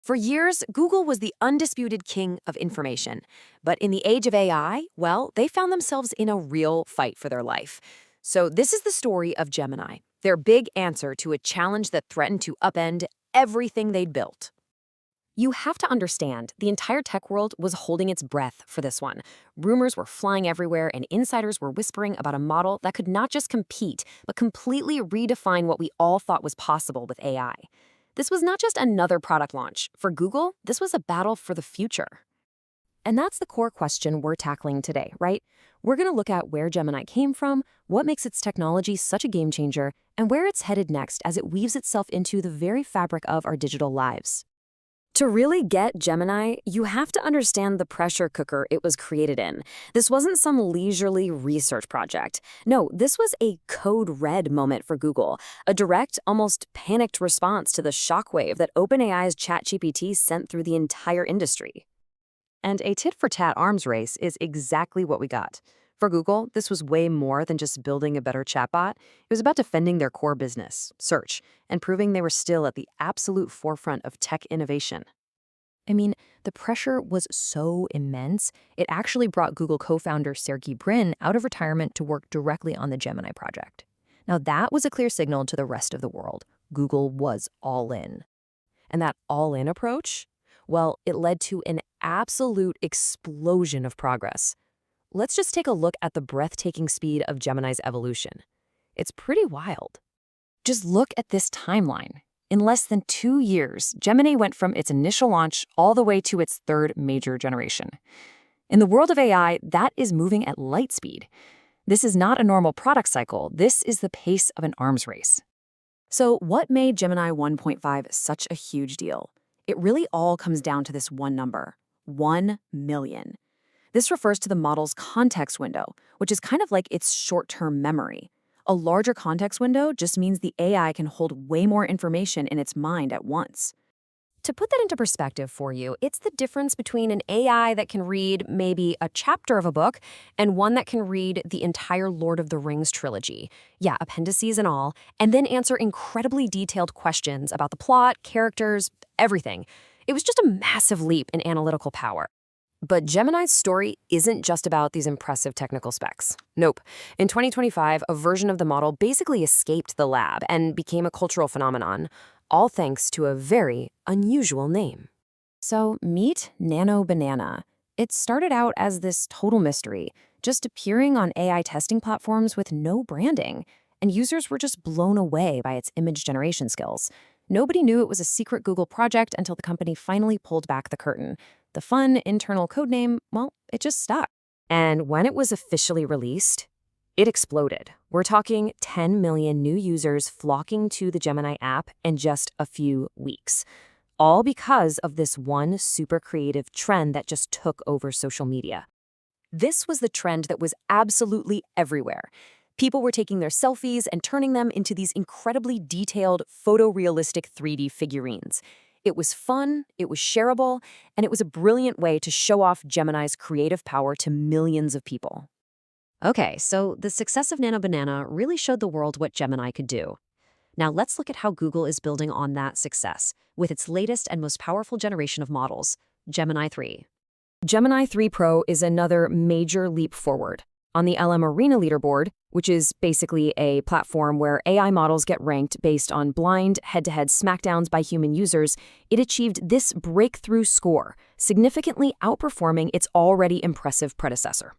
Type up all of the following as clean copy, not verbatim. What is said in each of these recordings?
For years, Google was the undisputed king of information. But in the age of AI, well, they found themselves in a real fight for their life. So this is the story of Gemini, their big answer to a challenge that threatened to upend everything they'd built. You have to understand, the entire tech world was holding its breath for this one. Rumors were flying everywhere, and insiders were whispering about a model that could not just compete, but completely redefine what we all thought was possible with AI. This was not just another product launch. For Google, this was a battle for the future. And that's the core question we're tackling today, right? We're going to look at where Gemini came from, what makes its technology such a game changer, and where it's headed next as it weaves itself into the very fabric of our digital lives. To really get Gemini, you have to understand the pressure cooker it was created in. This wasn't some leisurely research project. No, this was a code red moment for Google, a direct, almost panicked response to the shockwave that OpenAI's ChatGPT sent through the entire industry. And a tit-for-tat arms race is exactly what we got. For Google, this was way more than just building a better chatbot. It was about defending their core business, search, and proving they were still at the absolute forefront of tech innovation. I mean, the pressure was so immense, it actually brought Google co-founder Sergey Brin out of retirement to work directly on the Gemini project. Now, that was a clear signal to the rest of the world. Google was all in. And that all-in approach? Well, it led to an absolute explosion of progress. Let's just take a look at the breathtaking speed of Gemini's evolution. It's pretty wild. Just look at this timeline. In less than 2 years, Gemini went from its initial launch all the way to its third major generation. In the world of AI, that is moving at light speed. This is not a normal product cycle. This is the pace of an arms race. So what made Gemini 1.5 such a huge deal? It really all comes down to this one number, 1 million. This refers to the model's context window, which is kind of like its short-term memory. A larger context window just means the AI can hold way more information in its mind at once. To put that into perspective for you, it's the difference between an AI that can read maybe a chapter of a book and one that can read the entire Lord of the Rings trilogy. Yeah, appendices and all, and then answer incredibly detailed questions about the plot, characters, everything. It was just a massive leap in analytical power. But Gemini's story isn't just about these impressive technical specs. Nope. In 2025, a version of the model basically escaped the lab and became a cultural phenomenon, all thanks to a very unusual name. So meet Nano Banana. It started out as this total mystery, just appearing on AI testing platforms with no branding, and users were just blown away by its image generation skills. Nobody knew it was a secret Google project until the company finally pulled back the curtain. The fun internal codename, well, it just stuck. And when it was officially released, it exploded. We're talking 10 million new users flocking to the Gemini app in just a few weeks. All because of this one super creative trend that just took over social media. This was the trend that was absolutely everywhere. People were taking their selfies and turning them into these incredibly detailed, photorealistic 3D figurines. It was fun, it was shareable, and it was a brilliant way to show off Gemini's creative power to millions of people. Okay, so the success of Nano Banana really showed the world what Gemini could do. Now let's look at how Google is building on that success with its latest and most powerful generation of models, Gemini 3. Gemini 3 Pro is another major leap forward. On the LM Arena leaderboard, which is basically a platform where AI models get ranked based on blind, head-to-head smackdowns by human users, it achieved this breakthrough score, significantly outperforming its already impressive predecessor.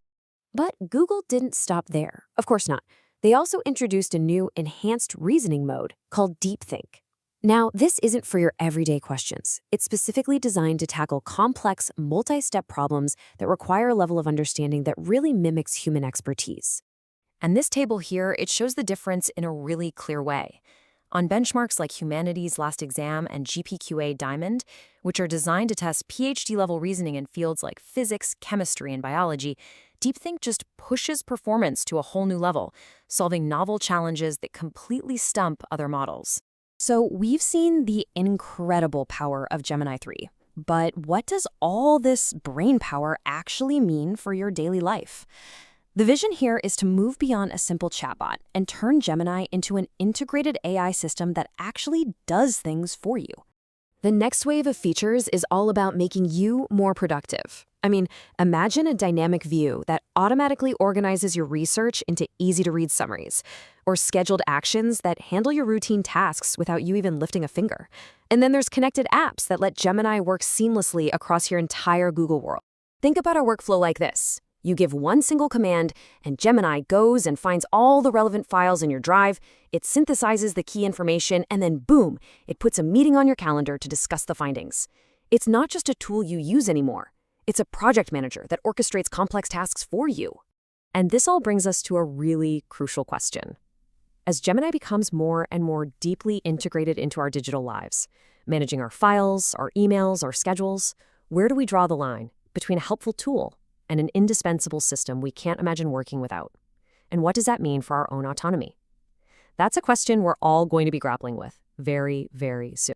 But Google didn't stop there. Of course not. They also introduced a new enhanced reasoning mode called DeepThink. Now, this isn't for your everyday questions. It's specifically designed to tackle complex, multi-step problems that require a level of understanding that really mimics human expertise. And this table here, it shows the difference in a really clear way. On benchmarks like Humanities Last Exam and GPQA Diamond, which are designed to test PhD-level reasoning in fields like physics, chemistry, and biology, DeepThink just pushes performance to a whole new level, solving novel challenges that completely stump other models. So we've seen the incredible power of Gemini 3. But what does all this brain power actually mean for your daily life? The vision here is to move beyond a simple chatbot and turn Gemini into an integrated AI system that actually does things for you. The next wave of features is all about making you more productive. I mean, imagine a dynamic view that automatically organizes your research into easy-to-read summaries, or scheduled actions that handle your routine tasks without you even lifting a finger. And then there's connected apps that let Gemini work seamlessly across your entire Google world. Think about our workflow like this. You give one single command, and Gemini goes and finds all the relevant files in your drive. It synthesizes the key information, and then boom, it puts a meeting on your calendar to discuss the findings. It's not just a tool you use anymore. It's a project manager that orchestrates complex tasks for you. And this all brings us to a really crucial question. As Gemini becomes more and more deeply integrated into our digital lives, managing our files, our emails, our schedules, where do we draw the line between a helpful tool and an indispensable system we can't imagine working without? And what does that mean for our own autonomy? That's a question we're all going to be grappling with very, very soon.